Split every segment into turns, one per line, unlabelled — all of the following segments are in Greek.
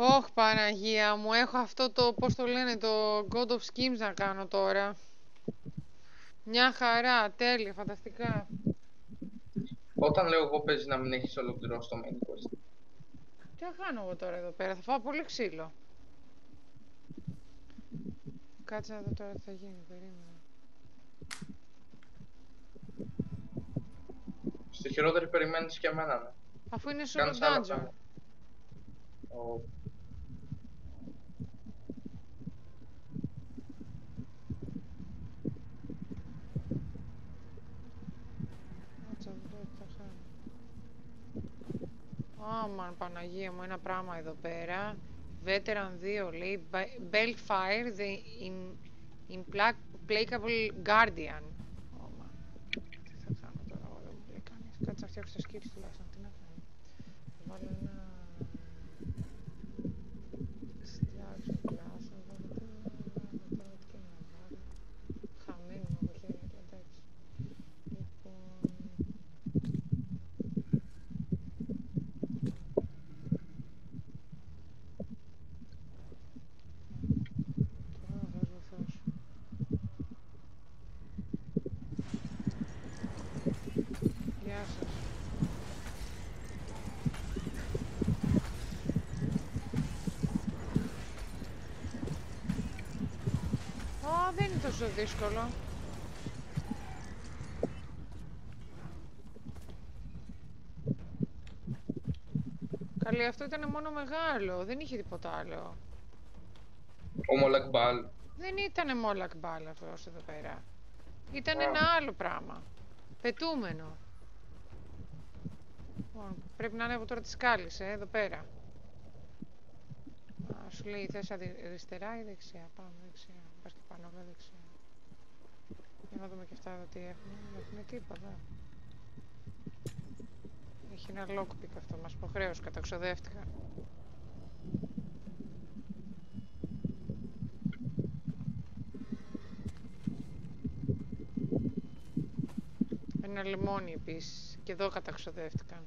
Ωχ, Παναγία μου, έχω αυτό το, πώς το λένε, το God of Schemes να κάνω τώρα. Μια χαρά, τέλεια, φανταστικά.
Όταν λέω εγώ παίζει να μην έχεις ολοκληρώσει το main quest.
Τι θα κάνω εγώ τώρα εδώ πέρα, θα φάω πολύ ξύλο. Κάτσε να δω τώρα τι θα γίνει, περίμενα.
Στη χειρότερη περιμένεις και εμένα, ναι.
Αφού είναι solo
Κάνεις άλλα
dungeon.
πράγματα.
Κάτσε να δω τι θα κάνω. Άμαν, Παναγία μου, ένα πράγμα εδώ πέρα. Veteran 2 λέει Belfire, the implacable guardian. Άμαν. Τι θα κάνω τώρα, εγώ δεν μου λέει κανείς. Κάτσε να φτιάξω τα skills τουλάχιστον, τι να κάνω. Θα βάλω ένα... Στιάξω κλάσσα, βάλω τώρα τι και να βάλω. Χαμένη μου από χέρια, εντάξει. Λοιπόν... Τώρα θα βοηθήσω. Γεια σας. Ω, δεν είναι τόσο δύσκολο. Καλή, αυτό ήταν μόνο μεγάλο, δεν είχε τίποτα άλλο.
Ο Μολακμπάλ.
Δεν ήταν μόλακ μπάλα αυτός εδώ πέρα. Ήταν ένα άλλο πράγμα. Πετούμενο. Λοιπόν, πρέπει να ανέβω τώρα τις σκάλες, εδώ πέρα. Α, σου λέει θες αριστερά ή δεξιά. Πάμε δεξιά. Πας και πάνω όλα δεξιά. Για να δούμε και αυτά εδώ τι έχουμε. Δεν έχουμε τίποτα. Έχει ένα lockpick αυτό, μας υποχρέωσε, καταξοδεύτηκα. Ένα λεμόνι επίσης. Και εδώ καταξοδεύτηκαν.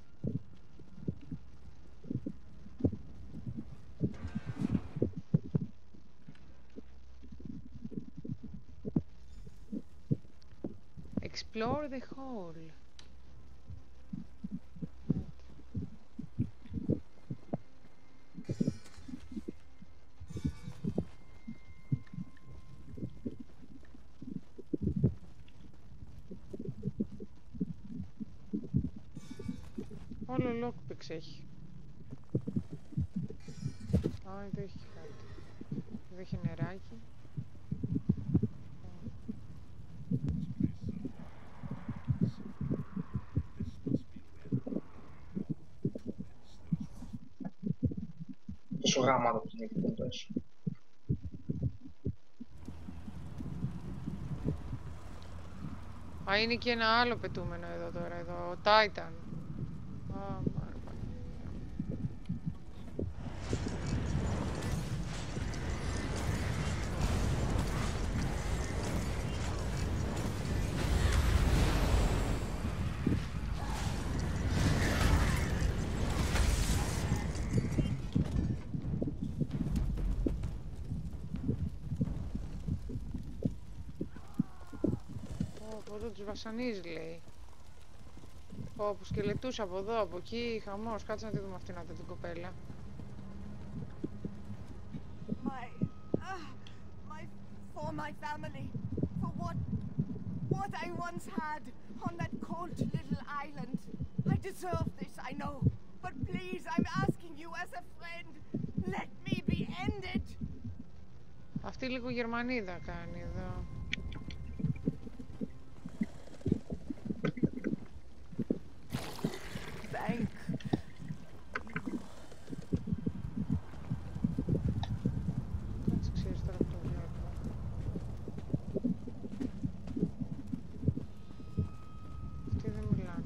Explore the hole. Όλο lockpicks έχει. Α, εδώ έχει κάτι. Εδώ έχει νεράκι.
Τόσο γάματα που την έχει τόσο.
Α, είναι και ένα άλλο πετούμενο εδώ τώρα, εδώ, ο Titan. Α, εδώ τους βασανίζει, λέει. Όπου σκελετούς από εδώ, από εκεί, χαμός. Κάτσε να τη δούμε αυτήν την κοπέλα.
For my family, for what I once had on that cold little island. I deserve this, I know. But please, I'm asking you as a friend, let me be ended.
Αυτή λίγο Γερμανίδα κάνει εδώ.
Thank
Κάτσε, ξέρεις τώρα που το βλέπω. Αυτοί δεν μιλάνε.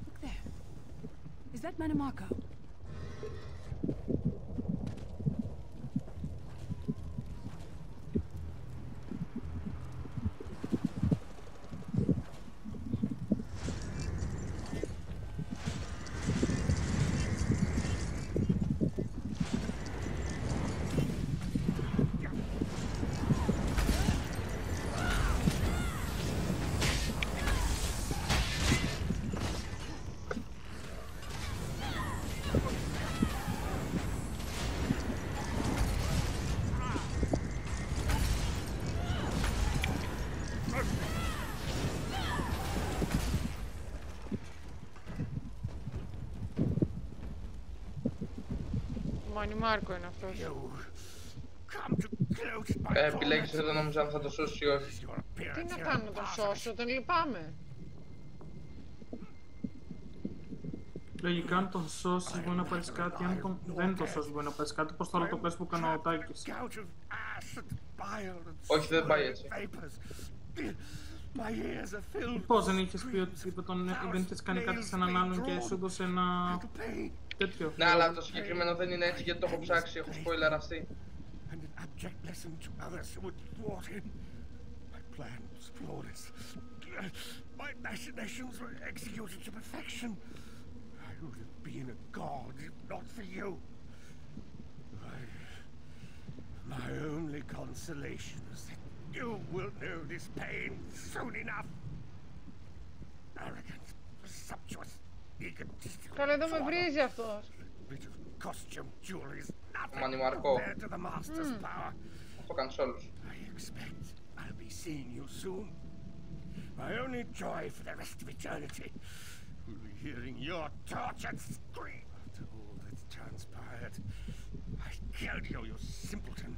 Look there. Is that Manamako?
Μάνι Μάρκο είναι αυτός.
Επιλέγεις εδώ νομίζω αν θα το σώσει ή όχι.
Τι να κάνω να τον σώσω, τον λυπάμαι.
Λογικά αν τον σώσεις μπορεί να πάρεις κάτι, αν δεν το σώσεις μπορεί να πάρεις κάτι, πώς τώρα το πες που έκανε ο Τάκης.
Όχι, δεν πάει έτσι.
Πώς δεν είχες πει ότι δεν είχες κάνει κάτι σε έναν άλλον και σου έδωσε ένα τέτοιο.
Ναι, αλλά το συγκεκριμένο δεν είναι έτσι γιατί το έχω ψάξει, έχω σποιλεραστεί.
My machinations were executed to perfection. I would have been a god if not for you. My only consolation is that you will know this pain soon enough. Arrogant, presumptuous, egotistical.
Καλά, εδώ με βρίζει αυτός.
Bit of costume jewelry is nothing
Μάνι Μάρκο.
compared to the master's power.
Το κάνεις όλους.
I expect I'll be seeing you soon. My only joy for the rest of eternity will be hearing your tortured scream. After all that's transpired, I killed you, you simpleton.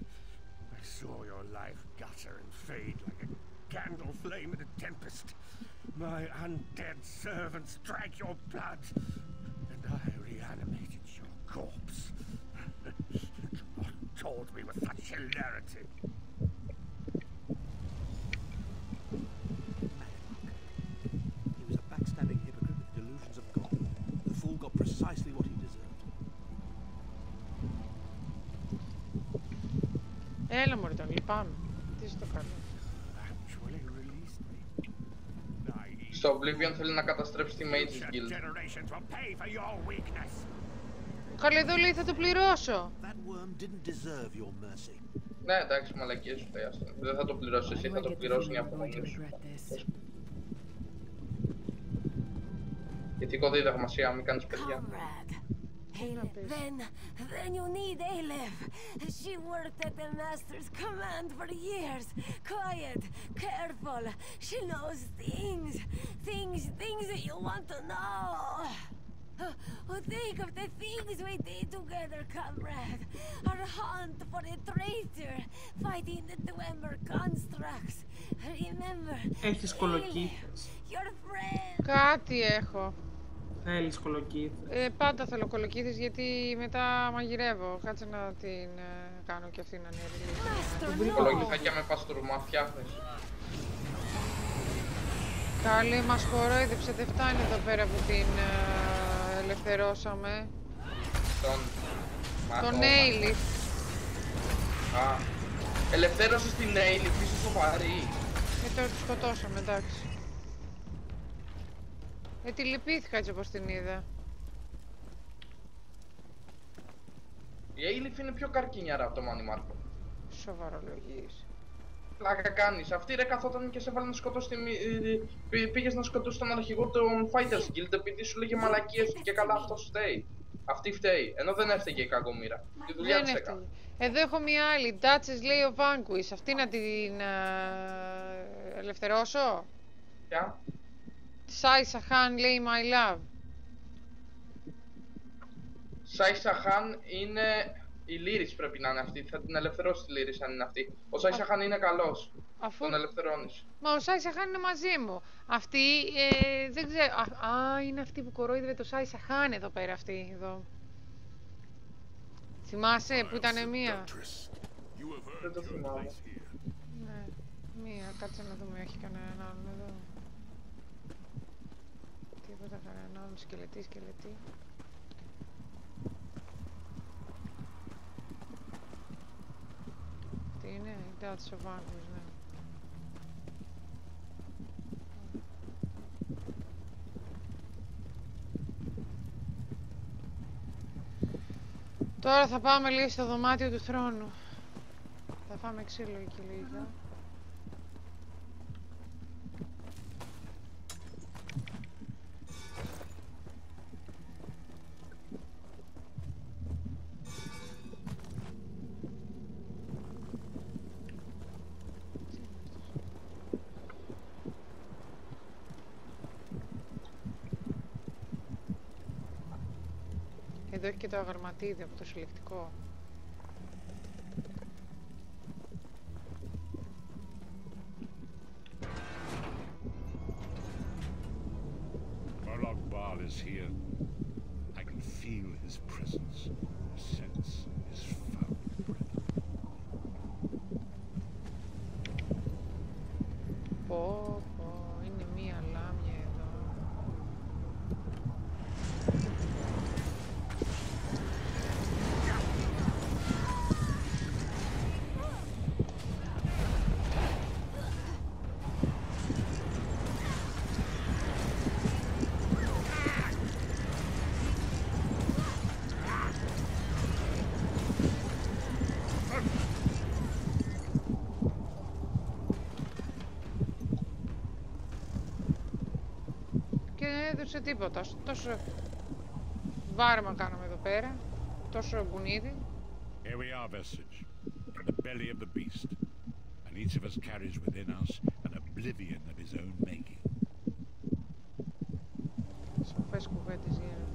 I saw your life gutter and fade like a candle flame in a tempest. My undead servants drank your blood, and I reanimated your corpse. What told me with such hilarity?
Backstabbing hypocrite with delusions of God. The fool got precisely what he deserved.
Έλα μωρέ, τον λυπάμαι. Τι στο κάνω.
Actually released me.
Στο Oblivion θέλει να καταστρέψει τη Mages Guild.
Generations will pay for your weakness.
Καλά, εδώ λέει θα το πληρώσω.
That worm didn't deserve your mercy.
Ναι, εντάξει, μαλακίες σου λέει αυτό. Δεν θα το πληρώσεις εσύ, θα το πληρώσουν οι απομονίες σου. Ηθικό δίδαγμα, Σία, μην κάνεις παιδιά.
Then you need Aleph. She worked at the master's command for years. Quiet, careful. She knows things that you want to know. Think of the things we did together, comrade. Our hunt for the traitor, fighting the Dwemer constructs. Remember,
Έχεις κολοκύθες.
your friend.
Κάτι έχω.
Θέλεις κολοκύθες.
Πάντα θέλω κολοκύθες γιατί μετά μαγειρεύω. Κάτσε να την κάνω και αυτή να είναι ρηλή.
Κολοκυθάκια με παστούρμα, φτιάχνεις.
Καλή, μας κορόιδεψε, δεν φτάνει εδώ πέρα που την ελευθερώσαμε. Τον Aelif.
Α, ελευθέρωσες την Aelif, είσαι σοβαρή.
Τώρα τη σκοτώσαμε, εντάξει. Τη λυπήθηκα έτσι όπως την είδα.
Η Aelif είναι πιο καρκίνιαρα από το Μάνι Μάρκο.
Σοβαρολογείς.
Πλάκα κάνεις. Αυτή ρε καθόταν και σε έβαλε να σκοτώσει πήγες να σκοτώσεις τον αρχηγό των Fighters Guild επειδή σου λέγε μαλακίες και καλά αυτός φταίει. Αυτή φταίει, ενώ δεν έφταιγε η κακομοίρα. Τη δουλειά της έκανε.
Εδώ έχω μια άλλη, Duchess λέει ο Vanquish. Αυτή να την ελευθερώσω.
Ποια?
Sai Sahan λέει my love.
Sai Sahan είναι... Η Lyris πρέπει να είναι αυτή, θα την ελευθερώσει τη Lyris αν είναι αυτή. Ο Sai Sahan είναι καλός, τον ελευθερώνεις.
Μα ο Sai Sahan είναι μαζί μου. Αυτή, δεν ξέρω, είναι αυτή που κορόιδευε το Sai Sahan εδώ πέρα αυτή, εδώ. Θυμάσαι που ήταν μία.
Δεν το θυμάμαι.
Ναι, μία, κάτσε να δούμε, έχει κανέναν άλλον εδώ. Τίποτα, κανέναν άλλον, σκελετή. Τι είναι, η Duchess of Vanquish, ναι. Τώρα θα πάμε λίγο στο δωμάτιο του θρόνου. Θα φάμε ξύλο εκεί λίγα. Εδώ έχει και το αγαρματίδι από το συλλεκτικό.
Murloc Bal is here. I can feel his presence, sense his foul breath.
Πω, είναι μία λάμια εδώ. Δεν έδωσε τίποτα. Τόσο βάρμα κάναμε εδώ πέρα. Τόσο μπουνίδι.
Here we are, Vestige, in the belly of the beast, and each of us carries within us an oblivion of his own making.
Σοφές κουβέντες γίνονται.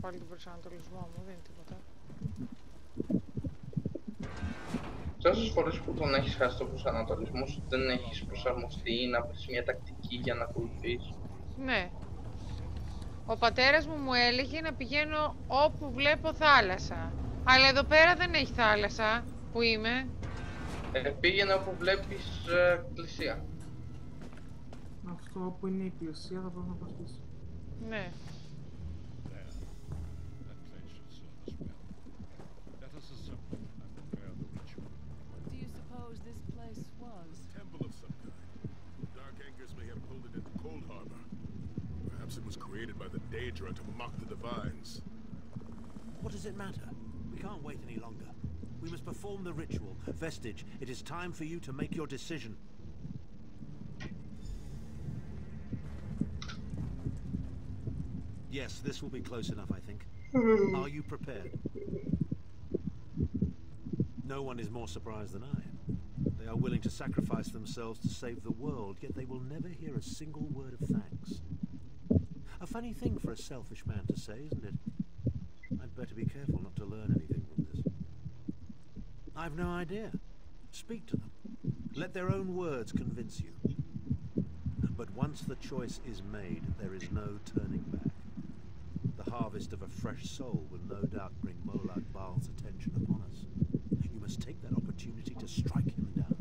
Πάλι τον προσανατολισμό μου, δεν είναι τίποτα.
Τόσες φορές που τον έχεις χάσει τον προσανατολισμό σου, δεν έχεις προσαρμοστεί ή να βρεις μια τακτική για να ακολουθείς.
Ναι. Ο πατέρας μου έλεγε να πηγαίνω όπου βλέπω θάλασσα. Αλλά εδώ πέρα δεν έχει θάλασσα που είμαι.
Πήγαινε όπου βλέπεις εκκλησία.
Αυτό που είναι η εκκλησία θα πρέπει να προσπίσει.
Ναι.
Created by the Daedra to mock the divines.
What does it matter? We can't wait any longer. We must perform the ritual. Vestige, it is time for you to make your decision. Yes, this will be close enough, I think. Are you prepared? No one is more surprised than I am. They are willing to sacrifice themselves to save the world, yet they will never hear a single word of thanks. A funny thing for a selfish man to say, isn't it? I'd better be careful not to learn anything from this. I've no idea. Speak to them. Let their own words convince you. But once the choice is made, there is no turning back. The harvest of a fresh soul will no doubt bring Murloc Bal's attention upon us. You must take that opportunity to strike him down.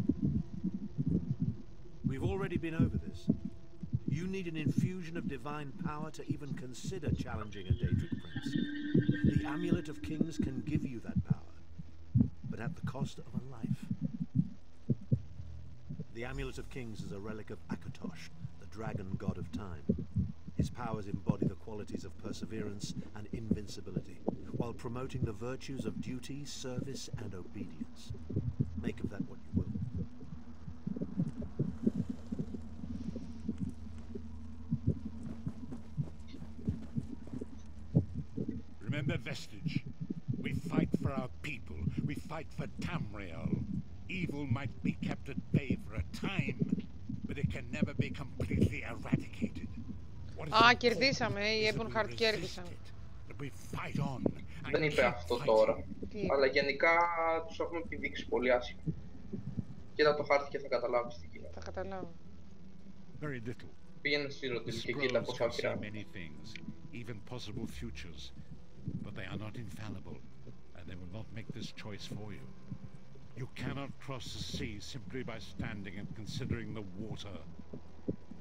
We've already been over this. You need an infusion of divine power to even consider challenging a Daedric prince. The Amulet of Kings can give you that power, but at the cost of a life. The Amulet of Kings is a relic of Akatosh, the dragon god of time. His powers embody the qualities of perseverance and invincibility, while promoting the virtues of duty, service, and obedience. Make of that what you will.
Remember, Vestige, we fight for our people. We fight for Tamriel. Evil might be kept at bay for a time, but it can never be completely eradicated.
Α, κερδίσαμε. Οι Ebonheart κέρδισαν.
Δεν είπε αυτό τώρα. Αλλά γενικά τους έχουμε επιδείξει πολύ άσχημα. Κοίτα το χάρτη και θα καταλάβεις τι γίνεται.
Θα καταλάβω.
Πήγαινε στη Ροτήλ και κοίτα πώς άκυρα.
But they are not infallible, and they will not make this choice for you. You cannot cross the sea simply by standing and considering the water.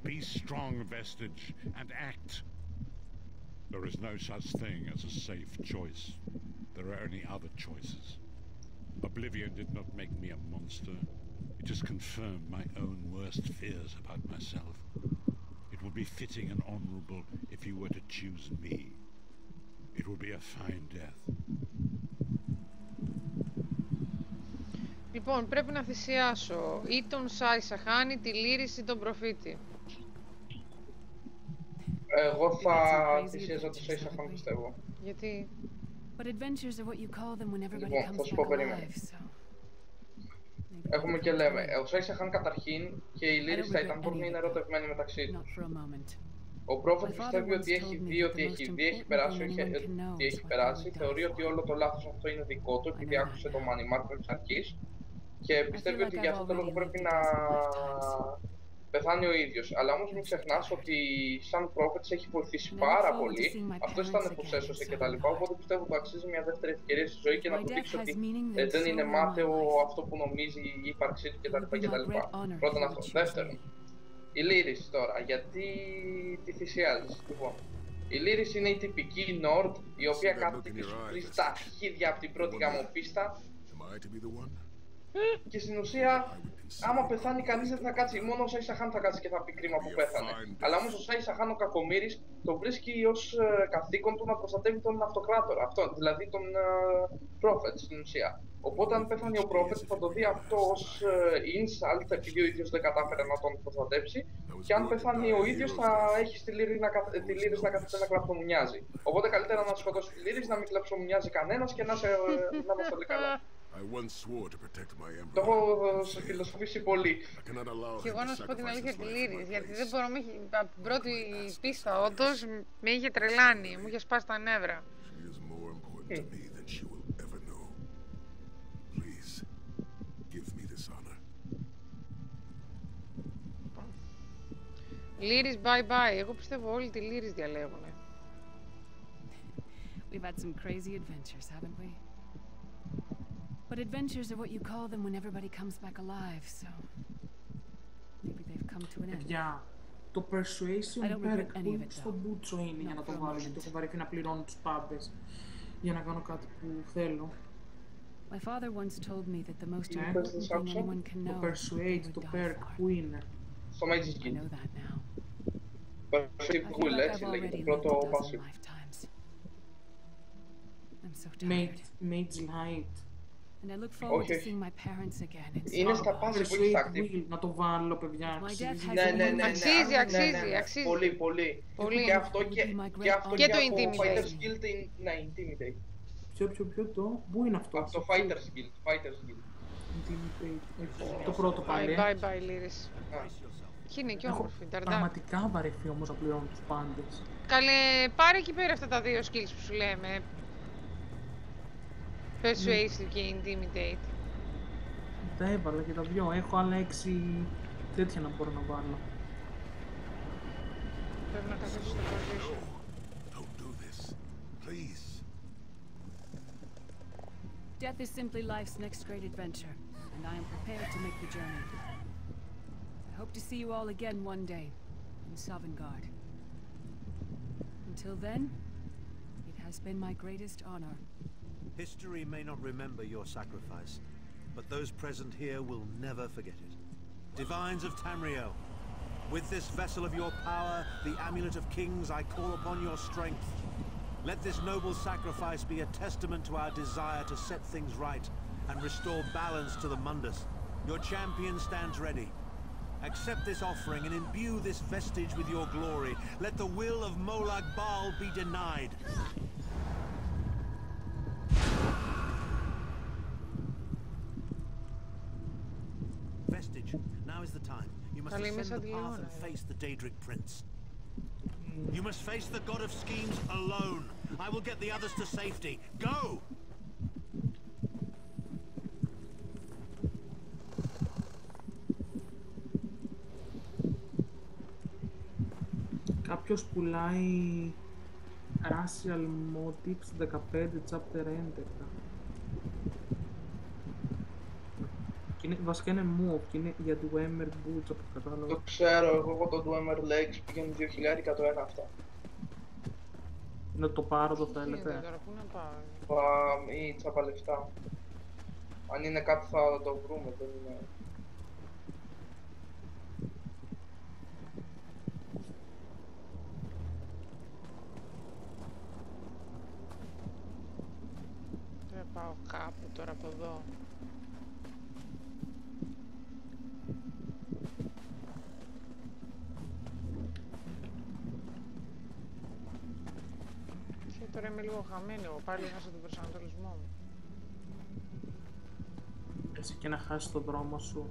Be strong, Vestige, and act. There is no such thing as a safe choice. There are only other choices. Oblivion did not make me a monster. It just confirmed my own worst fears about myself. It would be fitting and honorable if If you were to choose me, it would be a fine death.
Λοιπόν, πρέπει να θυσιάσω ή τον Σάι Σαχάν, τη Λύρης ή τον Προφήτη.
Εγώ θα θυσιάζω τον Σάι Σαχάν, πιστεύω.
Γιατί?
Λοιπόν, θα σου πω, περίμενε. Έχουμε και λέμε, ο Σάι Σαχάν καταρχήν και η Λύρης θα ήταν μπορεί να είναι ερωτευμένοι μεταξύ τους. Ο Πρόφετ πιστεύει ότι έχει δει ότι έχει περάσει, θεωρεί ότι όλο το λάθος αυτό είναι δικό του επειδή άκουσε το Money Mark εξ αρχής και πιστεύει ότι για αυτό το λόγο πρέπει να πεθάνει ο ίδιος. Αλλά όμως μην ξεχνάς ότι σαν Πρόφετ έχει βοηθήσει πάρα πολύ, αυτός ήταν που σέσωσε κτλ. Οπότε πιστεύω ότι αξίζει μια δεύτερη ευκαιρία στη ζωή και να του δείξει ότι δεν είναι μάταιο αυτό που νομίζει η ύπαρξή του κτλ. Πρώτον αυτό. Δεύτερον, η Λύρης τώρα, γιατί τη θυσιάζεις? Λοιπόν, η Λύρης είναι η τυπική Nord, η οποία κάθεται και σου τρίζει τα αρχίδια από την πρώτη γαμοπίστα. Και στην ουσία, άμα πεθάνει κανείς δεν θα κάτσει, μόνο ο Σάι Σαχάν θα κάτσει και θα πει κρίμα που πέθανε. Αλλά όμως ο Σάι Σαχάν ο κακομοίρης το βρίσκει ως καθήκον του να προστατεύει τον αυτοκράτορα, αυτό, δηλαδή τον Prophet στην ουσία. Οπότε αν πέθανε ο Prophet θα το δει αυτό ως insult επειδή ο ίδιος δεν κατάφερε να τον προστατέψει και αν πεθάνει ο ίδιος θα έχει τη Λύρη να κάθεται να κλαψομουνιάζει. Οπότε καλύτερα να σκοτώσει τη Λύρη, να μην κλαψομουνιάζει κανένας και να είμαστε όλοι καλά. Το έχω φιλοσοφήσει πολύ.
Και εγώ να σου πω την αλήθεια τη Λύρης, γιατί δεν μπορώ, από την πρώτη πίστα όντως με είχε τρελάνει, μου είχε σπάσει τα νεύρα. Λύρης bye bye, εγώ πιστεύω όλοι τη Λύρης διαλέγουνε.
We've had some crazy adventures, haven't we? But adventures are what you call them when everybody comes back alive, so maybe they've come to an end.
Για το persuasion perk που στο μπούτσο είναι για να το βάλω, γιατί έχω βαρεθεί να πληρώνω τους πάντες για να κάνω κάτι που θέλω.
My father once told me that the most important thing anyone can know
το persuade, το perk που είναι.
Στο Mage's Guild.
I know that now.
Persuade Ghoul, έτσι λέγεται, το πρώτο passive.
Mage's Light.
And I look forward to seeing my parents again.
Είναι στα passive που έχεις active.
Να το βάλω, παιδιά, αξίζει.
Ναι.
Αξίζει.
Πολύ. Και αυτό
και το Intimidate.
Fighters Guild, ναι, Intimidate.
Ποιο το, πού είναι αυτό?
Από το Fighters Guild.
Το πρώτο πάλι.
Bye Λύρης. Και είναι και όμορφη, ταρντά.
Πραγματικά βαρεθεί όμως να πληρώνω τους πάντες.
Καλέ, πάρε εκεί πέρα αυτά τα δύο skills που σου λέμε. Persuasive και Intimidate.
Τα έβαλα και τα δυο, έχω άλλα 6 τέτοια να μπορώ να βάλω.
Πρέπει να καθίσεις στο position.
Death is simply life's next great adventure, and I am prepared to make the journey. I hope to see you all again one day, in Sovngarde. Until then, it has been my greatest honor.
History may not remember your sacrifice, but those present here will never forget it. Divines of Tamriel, with this vessel of your power, the Amulet of Kings, I call upon your strength. Let this noble sacrifice be a testament to our desire to set things right and restore balance to the Mundus. Your champion stands ready. Accept this offering and imbue this vestige with your glory. Let the will of Molag Bal be denied. Vestige, now is the time. You must ascend the path and face the Daedric Prince. You must face the God of Schemes alone. I will get the others to safety. Go!
Κάποιος πουλάει Racial Motives 15 Chapter 11. Βασικά είναι move και είναι για Dwemer Boots από το κατάλογο.
Το ξέρω, εγώ το Dwemer Legs πήγαινε 2.000 το ένα αυτά.
Να το πάρω, το θέλετε?
Πού να πάω?
Ή τσάπα λεφτά. Αν είναι κάτι θα το βρούμε, δεν είναι...
το δω. Και τώρα είμαι λίγο χαμένη, εγώ πάλι έχασα τον προσανατολισμό μου.
Έτσι και να χάσεις τον δρόμο σου.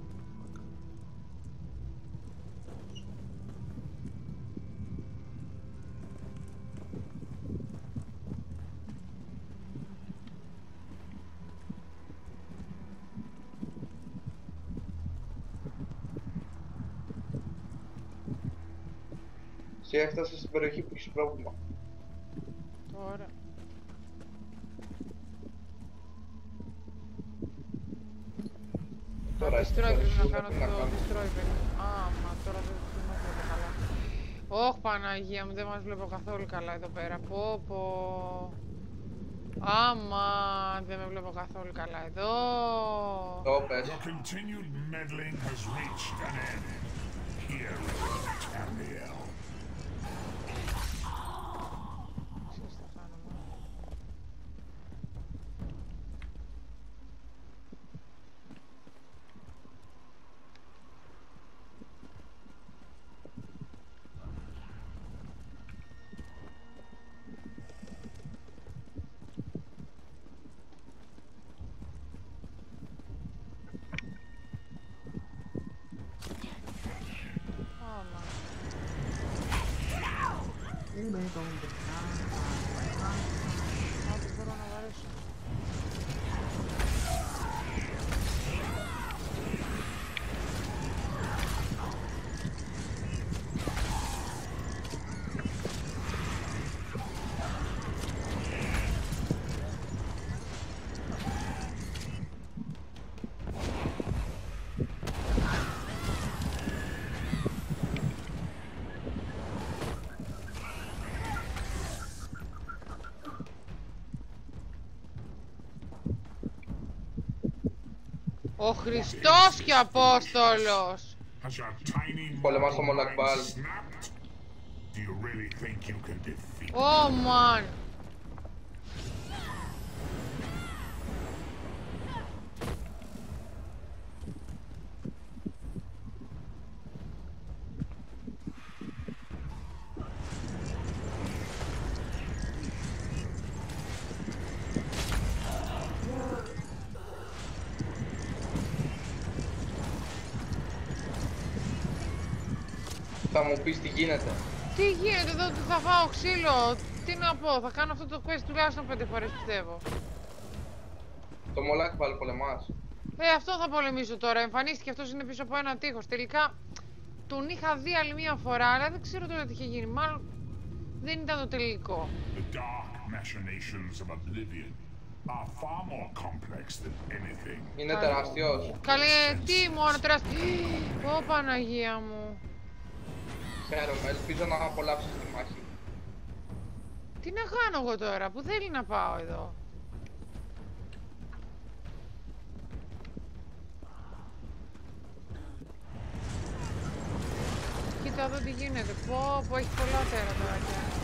Και έφτασε στην περιοχή που έχεις πρόβλημα.
Τώρα.
Τώρα
destroy πρέπει να κάνω το destroy πρέπει. Μα τώρα δεν με βλέπω καλά. Ωχ Παναγία μου, δεν μας βλέπω καθόλου καλά εδώ πέρα. Πω. Άμα δεν με βλέπω καθόλου καλά εδώ.
Το πες.
The continued meddling has reached an end. Here is Tamriel.
Ο Χριστός και Απόστολος!
Πολεμάς το Μολακμπάλ.
Ω μαν!
Θα μου πεις τι γίνεται.
Τι γίνεται εδώ, θα φάω ξύλο. Τι να πω, θα κάνω αυτό το quest τουλάχιστον 5 φορές πιστεύω.
Το Μολακμπάλ πολεμάς.
Αυτό θα πολεμήσω τώρα. Εμφανίστηκε, αυτός είναι πίσω από ένα τείχος. Τελικά τον είχα δει άλλη μία φορά, αλλά δεν ξέρω τώρα τι είχε γίνει. Μάλλον δεν ήταν το τελικό.
The dark machinations of Oblivion are far more complex than anything.
Είναι τεράστιος.
Καλέ, τι μόνο τεράστιο. Ω Παναγία μου.
Χαίρομαι, ελπίζω να απολαύσεις τη μάχη.
Τι να κάνω εγώ τώρα, που θέλει να πάω εδώ. Κοίτα εδώ τι γίνεται. Πω, έχει πολλά τέρα τώρα πια.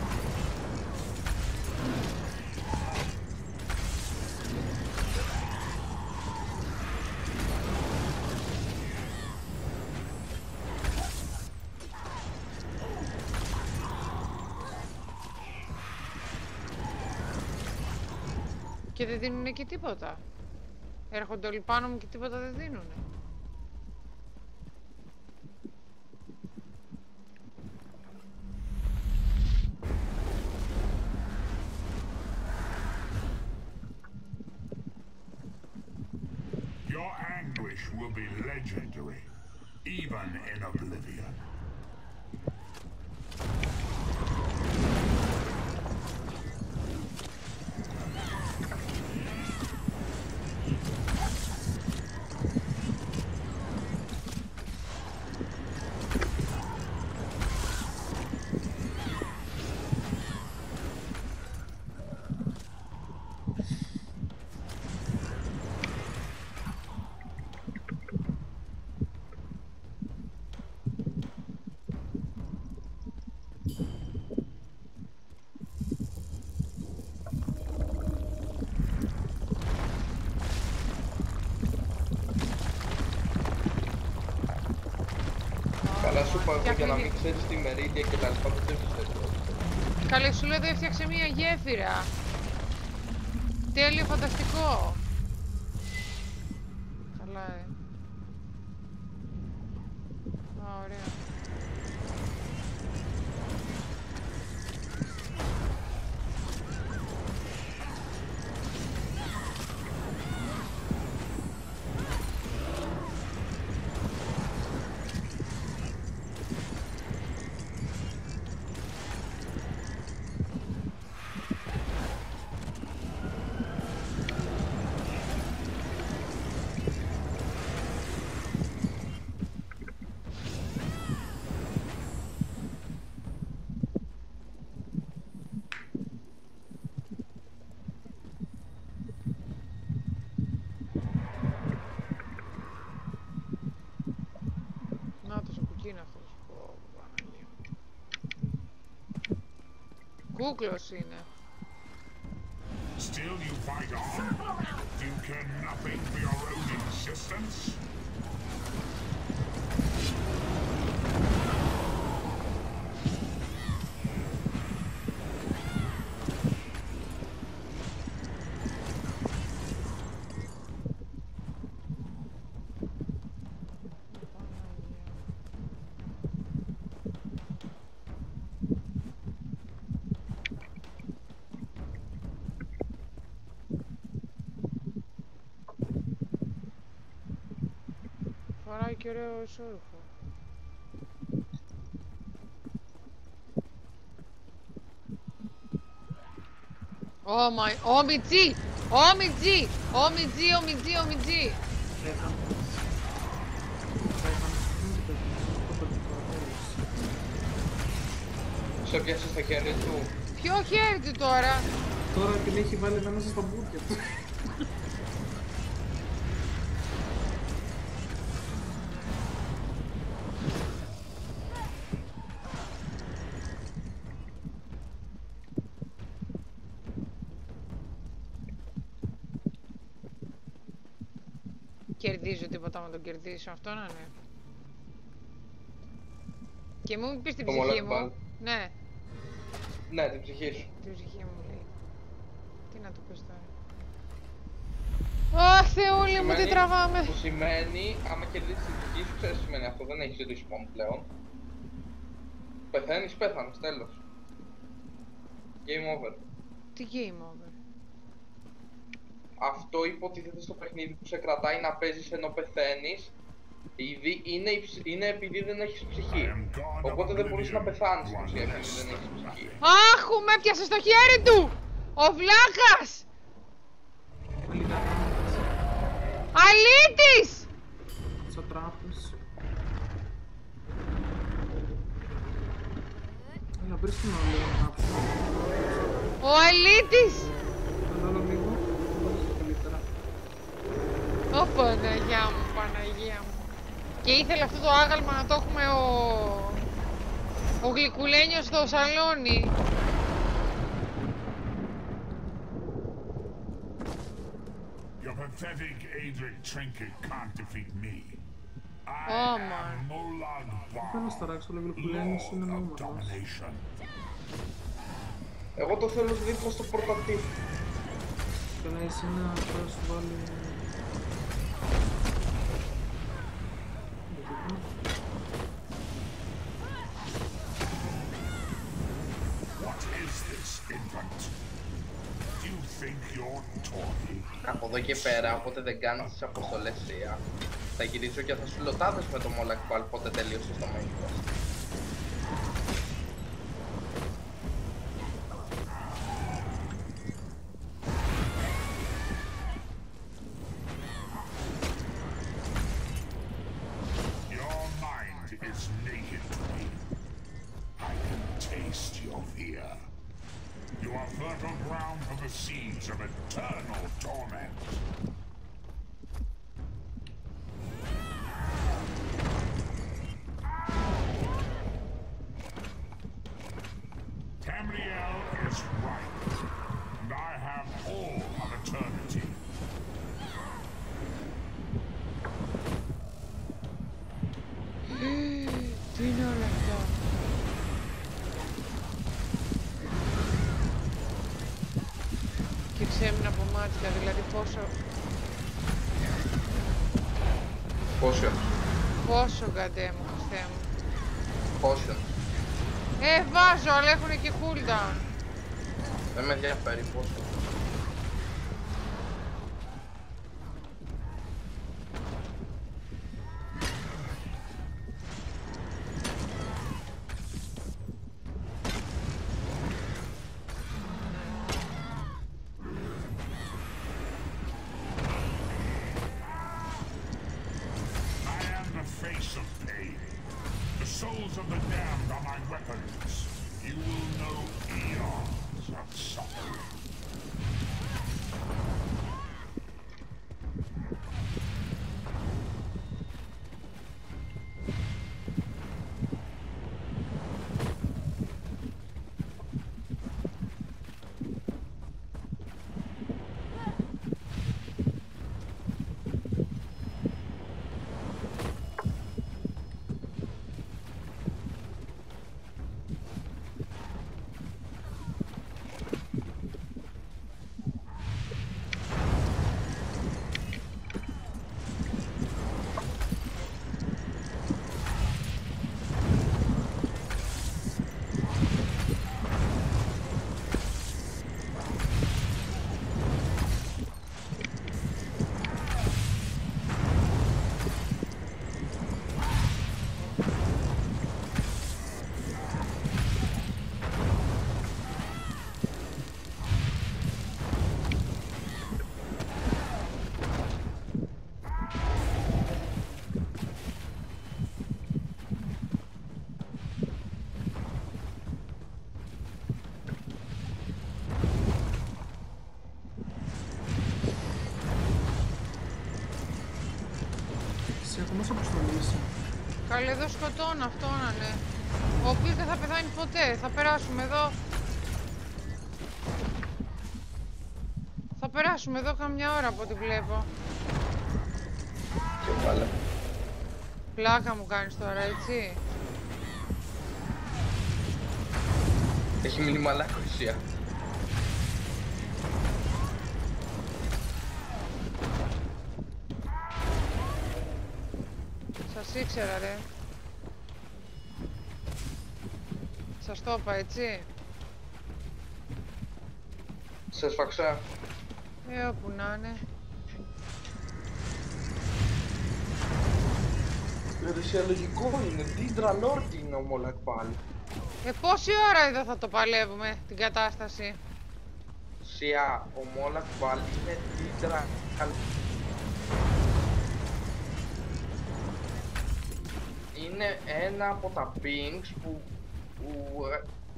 Και δεν δίνουνε και τίποτα. Έρχονται όλοι πάνω μου και τίποτα δεν δίνουνε.
Your anguish will be legendary, even in Oblivion.
Θα σου πω εγώ για να μην ξέρεις τη μερίδια και τα λοιπά, δεν ξέρεις.
Καλέ, σου λέω ότι έφτιαξε μία γέφυρα. Τέλειο, φανταστικό. Καλά, Α, ωραία. Κούκλος είναι.
Still you fight on? Do you care nothing for your own existence?
Φοράει και ωραίο ισόρροφο. Oh my... Ομιτζή! Ομιτζή! Ομιτζή, ομιτζή, ομιτζή!
Σε πιάσε στο χέρι του.
Ποιο χέρι του τώρα?
Τώρα την έχει βάλει μέσα στα μπουτια του.
Κερδίζω τίποτα με τον κερδίσω, αυτό να είναι. Και μου πεις την ψυχή μου. Ναι.
Ναι, την ψυχή σου.
Την ψυχή μου λέει. Τι να του πεις τώρα. Αχ, Θεούλη μου, τι τραβάμε.
Που σημαίνει, άμα κερδίσεις την ψυχή σου, ξέρεις τι σημαίνει αυτό, δεν έχεις respawn πλέον. Πεθαίνεις, πέθανες, τέλος. Game over.
Τι game over?
Αυτό υποτίθεται στο παιχνίδι που σε κρατάει να παίζεις ενώ πεθαίνεις. Είναι επειδή δεν έχεις ψυχή. Οπότε δεν μπορείς να πεθάνεις στην ουσία επειδή δεν έχεις ψυχή.
Αχ, με έπιασε στο χέρι του! Ο βλάκας! Αλήτης!
Σαν τράπεζ. Έλα, βρεις την όλη να ψω.
Ο αλήτης!
Άλλο λίγο, μπορείς καλύτερα.
Ω, Παναγιά μου, Παναγία μου. Και ήθελε αυτό το άγαλμα να το έχουμε ο γλυκουλένιος στο σαλόνι.
Your pathetic Adric trinket can't defeat me.
Oh my.
Δεν να σταράξω, ο γλυκουλένιος είναι νόμαλος.
Εγώ το θέλω δίπλα στο πορτατίφ.
Και να εσύ να θα σου βάλει...
Από εδώ και πέρα, όποτε δεν κάνεις τις αποστολές σεία, θα γυρίσω και θα σου λωτάδες με το Molag Bal πότε τελείωσε στο main quest.
Your mind is naked to me. I can taste your fear. You are fertile ground for the seeds of eternal torment. Tamriel is right, and I have all of eternity.
Την ένα από μάτια, δηλαδή πόσο... Πόσο γκαντέ μου, Χριστέ μου.
Πόσο.
Βάζω, αλλά έχουνε και cooldown.
Δεν με ενδιαφέρει πόσο.
Καλή, εδώ σκοτώνω, αυτό να είναι. Ο οποίος δεν θα πεθάνει ποτέ. Θα περάσουμε εδώ. Θα περάσουμε εδώ καμιά ώρα από ό,τι βλέπω.
Και πάλι.
Πλάκα μου κάνεις τώρα, έτσι.
Έχει μείνει μαλάκο ουσία.
Σας ήξερα, ρε. Σας το είπα, έτσι.
Σε σφαξά.
Όπου να είναι.
Λογικό είναι. Τίντρα Λόρτ είναι ο Μόλακ πάλι.
Πόση ώρα εδώ θα το παλεύουμε την κατάσταση.
Σιά, ο Μόλακ πάλι είναι Τίντρα. Είναι ένα από τα pings που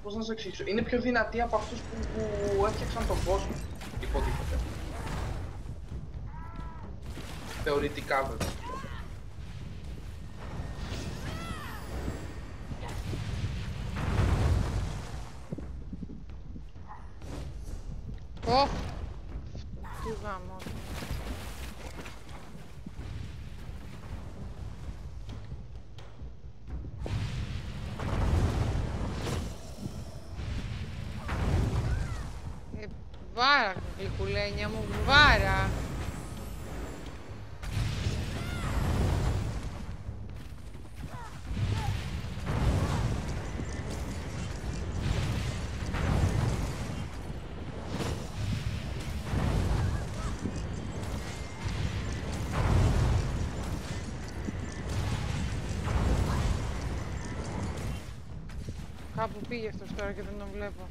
πώς να σας εξηγήσω, είναι πιο δυνατή από αυτούς που έφτιαξαν τον κόσμο, υποτίθεται. Θεωρητικά βέβαια.
Ωχ! Τι γάμο. Βάρα, γλυκουλένια μου, βάρα. Κάπου πήγε αυτός τώρα και δεν τον βλέπω.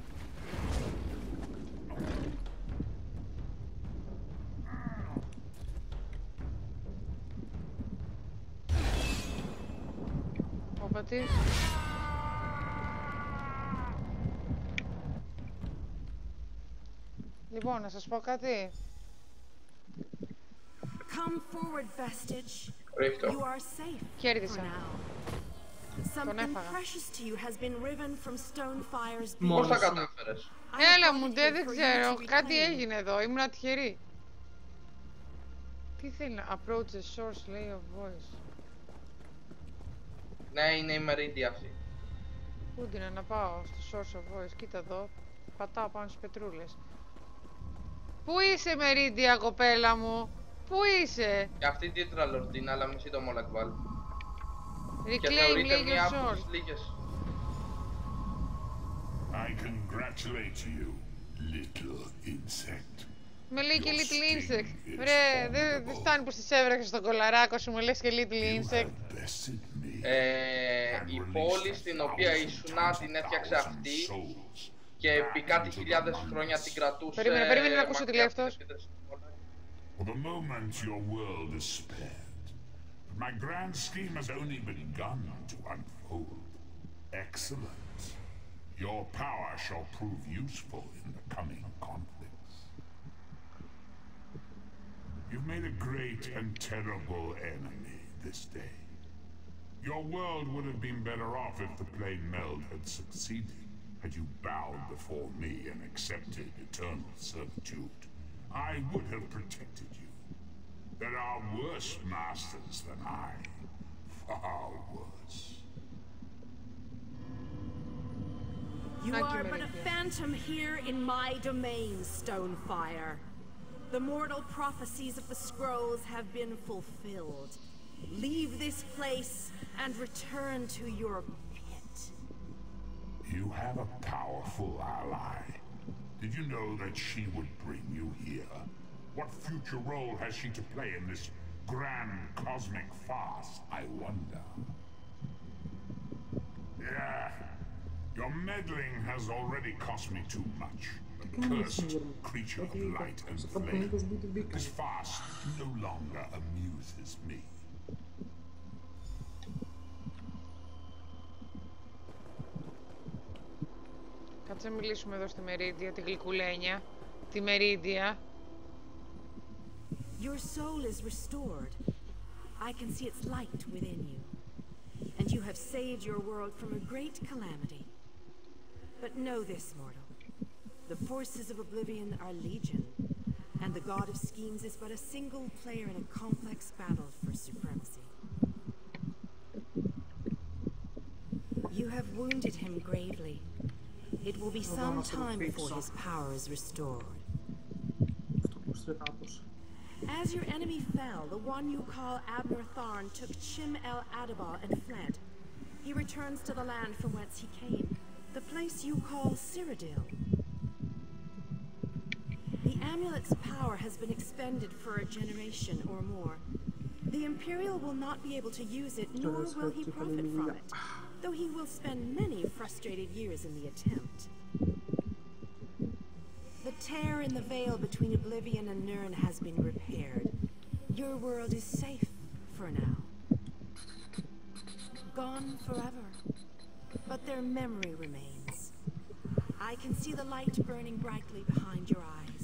Ο πατής. Λοιπόν, να σας πω κάτι.
Come forward, Vestige. You are safe.
Κέρδισα.
Something precious to you has been riven from Stonefire's beam.
Πώς τα κατάφερες?
Έλα μου, δεν ξέρω. Κάτι έγινε εδώ. Ήμουν τυχερή. Τι θέλει να approach the source, λέει of voice.
Ναι, είναι η Μερίδη αυτή.
Πού την να πάω στο source of voice. Κοίτα εδώ. Πατάω πάνω στις πετρούλες. Πού είσαι, Μερίδια, κοπέλα μου? Πού είσαι?
Και αυτή την τραλορτίνα, αλλά μισή το Μολακβάλ. Και
Reclaim,
θεωρείται
λέει
μία
your
από
soul.
τις λίγες.
I congratulate you, little insect.
Με λέει και Little Insect. Ρε, δεν φτάνει που στις έβρεξες στον κολαράκο σου, μου λες και Little Insect.
Η πόλη στην οποία ήσουνα την έφτιαξε αυτή και επί κάτι χιλιάδες χρόνια την κρατούσε.
Περίμενε να ακούσω τι λέει αυτός.
For the moment, your world is spared. But my grand scheme has only begun to unfold. Excellent. Your power shall prove useful in the coming conflicts. You've made a great and terrible enemy this day. Your world would have been better off if the plane meld had succeeded, had you bowed before me and accepted eternal servitude. I would have protected you. There are worse masters than I. Far worse.
You are but a phantom here in my domain, Stonefire. The mortal prophecies of the scrolls have been fulfilled. Leave this place and return to your pit.
You have a powerful ally. Did you know that she would bring you here? What future role has she to play in this grand cosmic farce, I wonder? Yeah, your meddling has already cost me too much. Cursed creature of light and flame. This farce no longer amuses me.
Κάτσε να μιλήσουμε εδώ στη Μερίδια, τη γλυκουλένια. Τη Μερίδια.
Your soul is restored. I can see its light within you. And you have saved your world from a great calamity. But know this, mortal. The forces of Oblivion are legion, and the God of Schemes is but a single player in a complex battle for supremacy. You have wounded him gravely. It will be some time before his power is restored. As your enemy fell, the one you call Abner Tharn took Chim El Adabah and fled. He returns to the land from whence he came, the place you call Cyrodiil. The amulet's power has been expended for a generation or more. The Imperial will not be able to use it, nor will he profit from it, though he will spend many frustrated years in the attempt. The tear in the veil between Oblivion and Nirn has been repaired. Your world is safe for now. Gone forever, but their memory remains. I can see the light burning brightly behind your eyes.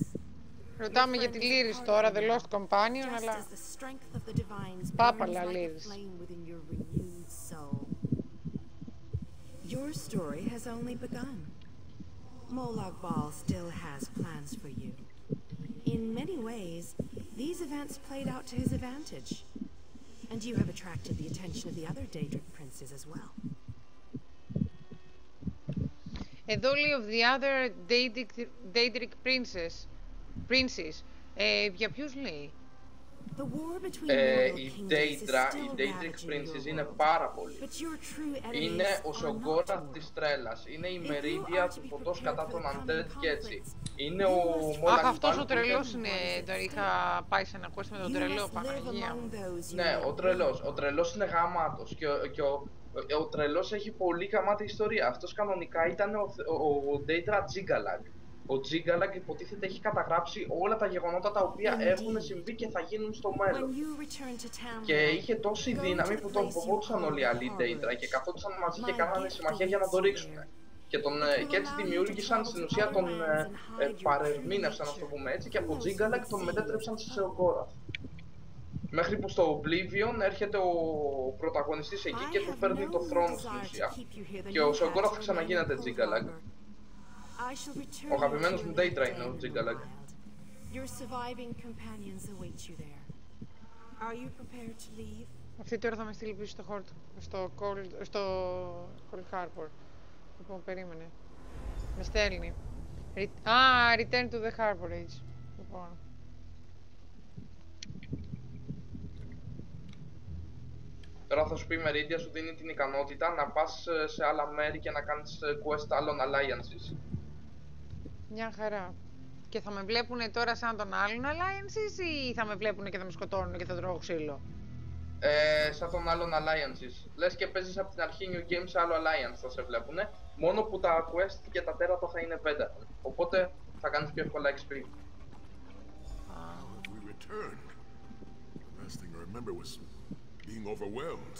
Ρωτάμε για τη Lyris τώρα, The Lost Companion, αλλά... Πάπαλα Lyris.
Your story has only begun. Molag Bal still has plans for you. In many ways, these events played out to his advantage. And you have attracted the attention of the other Daedric princes as well.
Εδώ λέει of the other Daedric princes. Για ποιους λέει?
Οι Daedric princes είναι πάρα πολλοί. Είναι ο Σογκόρα της τρέλας. Είναι η Μερίδια του φωτός κατά τον Undead και έτσι. Είναι ο Μόλακ.
Αχ, αυτός ο τρελός είναι. Είχα πάει σε ένα quest με τον τρελό, Παναγία.
Ναι, ο τρελός είναι γαμάτος. Και ο τρελός έχει πολύ γαμάτη ιστορία. Αυτός κανονικά ήταν ο Daedra Jiggalag. Ο Jiggalag υποτίθεται έχει καταγράψει όλα τα γεγονότα τα οποία έχουν συμβεί και θα γίνουν στο μέλλον. Και είχε τόση δύναμη που τον φοβόντουσαν όλοι οι άλλοι Daedra και καθόντουσαν μαζί και κάνανε συμμαχία για να τον ρίξουν. Και έτσι δημιούργησαν, στην ουσία τον παρερμήνευσαν, να το πούμε έτσι, και από Jiggalag τον μετέτρεψαν σε Σεογκόραφ. Μέχρι που στο Oblivion έρχεται ο πρωταγωνιστής εκεί και του παίρνει το θρόνο στην ουσία. Και ο Σεογκόραφ ξαναγίνεται Jiggalag. Ο αγαπημένος μου Daedra είναι ο Jiggalag.
Αυτή τώρα θα με στείλει πίσω στο χόρτο, στο Cold Harbor. Λοιπόν, περίμενε. Με στέλνει. Return to the Harbor Age. Λοιπόν. Λοιπόν.
Τώρα θα σου πει η Meridia, σου δίνει την ικανότητα να πας σε άλλα μέρη και να κάνεις quest άλλων alliances.
Μια χαρά. Και θα με βλέπουνε τώρα σαν τον άλλον alliances ή θα με βλέπουνε και θα με σκοτώνουν και θα τρώω ξύλο?
Σαν των άλλων alliances. Λες και παίζεις από την αρχή New Game σε άλλο alliance θα σε βλέπουνε. Μόνο που τα quest και τα τέρατα θα είναι veteran. Οπότε θα κάνεις πιο εύκολα XP.
We returned. The last thing I remember was being overwhelmed.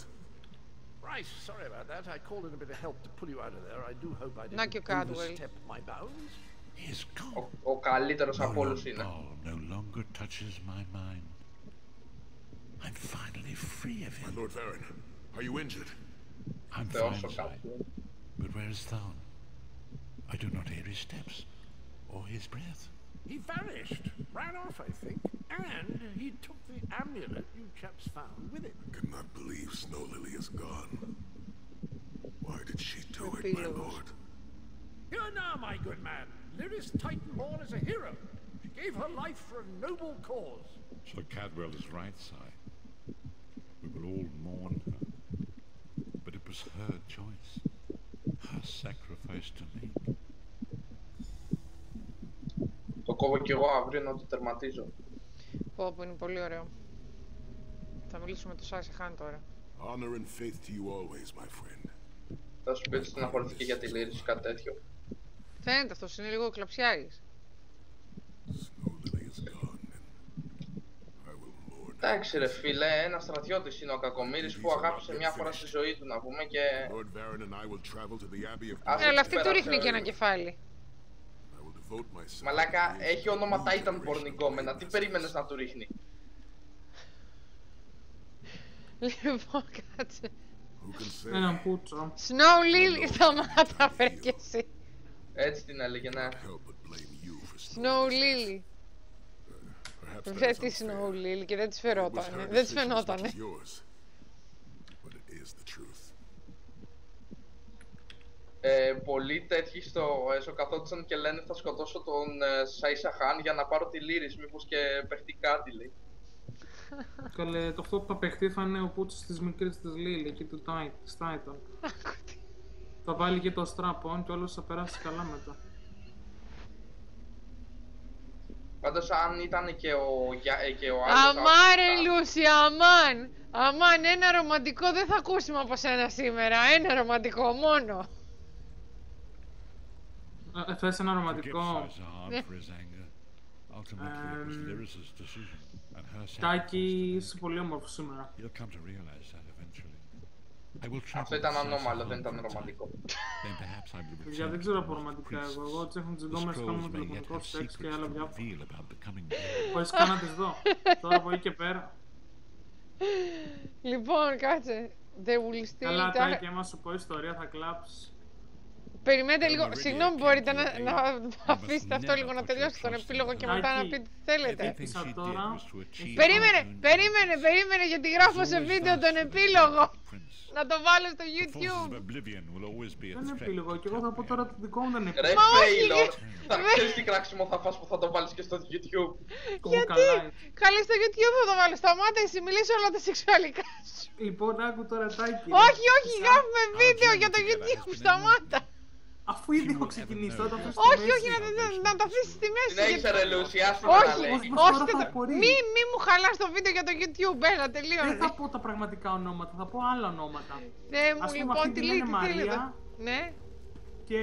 Right, sorry about that. I called in a bit of help to pull you out of there. I do hope I
Knock your
didn't
Cadwell.
overstep my bounds.
He's gone.
Ο καλύτερος από όλους είναι.
No longer touches my mind. I'm finally free of him. My Lord Varen, are you injured? I'm fine, sire. But where is Thaun? I do not hear his steps or his breath.
He vanished, ran off, I think, and he took the amulet you chaps found with him.
I cannot believe Snow Lily is gone. Why did she do it, my lord?
Here now, my good man. Lyris Titanborn is a hero. She gave her life for a noble cause.
Sir Cadwell is right, sire. We will all mourn her. But it was her choice, her sacrifice to make.
Το κόβω κι εγώ αύριο να το τερματίζω.
Πω, είναι πολύ ωραίο. Θα μιλήσουμε με τον Σάι Σεχάν τώρα.
Honor and faith to you always, my friend.
Θα σου πει ότι στεναχωρηθήκε για τη Lyris ή κάτι τέτοιο.
Φαίνεται αυτός, είναι λίγο κλαψιάρης.
Εντάξει ρε φίλε, ένας στρατιώτης είναι ο Κακομοίρης που αγάπησε μια φορά στη ζωή του να πούμε και...
Αλλά αυτή του ρίχνει και ένα κεφάλι.
Μαλάκα, έχει όνομα Titanborn γκόμενα, τι περίμενες να του ρίχνει?
Λοιπόν, κάτσε.
Έναν πούτσο.
Snow Lily, σταμάτα βρε κι εσύ.
Έτσι την έλεγε, ναι.
Snow Lily. Βρε τη Snow Lily και δεν της φαινότανε. Δεν της φαινότανε.
Πολλοί τέτοιοι στο έσω καθόντουσαν και λένε θα σκοτώσω τον Σάι Σεχάν για να πάρω τη Lyris, μήπως και παιχτεί κάτι, λέει.
Καλέ, το αυτό που θα παιχτεί θα είναι ο πούτσος της μικρής της Lily, εκεί του Titan. Θα βάλει και το strap-on και όλος θα περάσει καλά μετά.
Πάντως αν ήταν και ο άλλος...
Αμάν ρε Λούσι, αμάν! Αμάν, ένα ρομαντικό δεν θα ακούσουμε από σένα σήμερα. Ένα ρομαντικό μόνο.
Θες ένα ρομαντικό? Τάκη, είσαι πολύ όμορφο σήμερα.
Αυτό ήταν ανώμαλο, δεν ήταν ρομαντικό.
Για δεν ξέρω από ρομαντικά εγώ τις έχω τις γκόμενες κάνουμε τηλεφωνικό σεξ και άλλα διάφορα. Χωρίς καν να τις δω. Τώρα από εκεί και πέρα.
Λοιπόν, κάτσε.
Καλά, Τάκη, άμα σου πω ιστορία θα κλάψεις.
Περιμένετε λίγο, συγγνώμη, μπορείτε να αφήσετε αυτό λίγο να τελειώσει τον επίλογο και μετά να πείτε τι θέλετε. Περίμενε γιατί γράφω σε βίντεο τον επίλογο. Να το βάλω στο YouTube.
Δεν είναι επίλογο και εγώ θα πω τώρα το δικό μου τον επίλογο.
Ρε Φέιλορ, θα ξέρεις τι κράξιμο θα φας που θα το βάλεις και στο YouTube.
Γιατί, καλή στο YouTube θα το βάλω, σταμάτα εσύ, μιλήσω όλα τα σεξουαλικά σου.
Λοιπόν, άκου τώρα Τάκη.
Όχι, γράφουμε βίντεο για το YouTube, σταμάτα.
Αφού ήδη έχω ξεκινήσει, τώρα το αφήσω
στη μέση. Όχι, να το αφήσεις στη μέση.
Συνέχισε ρε Λούση, άσε
μη μου χαλάς το βίντεο για το YouTube, έλα, τελείωνε.
Δεν θα πω τα πραγματικά ονόματα, θα πω άλλα ονόματα.
Ας πούμε αυτή τη λένε Μαρία. Ναι.
Και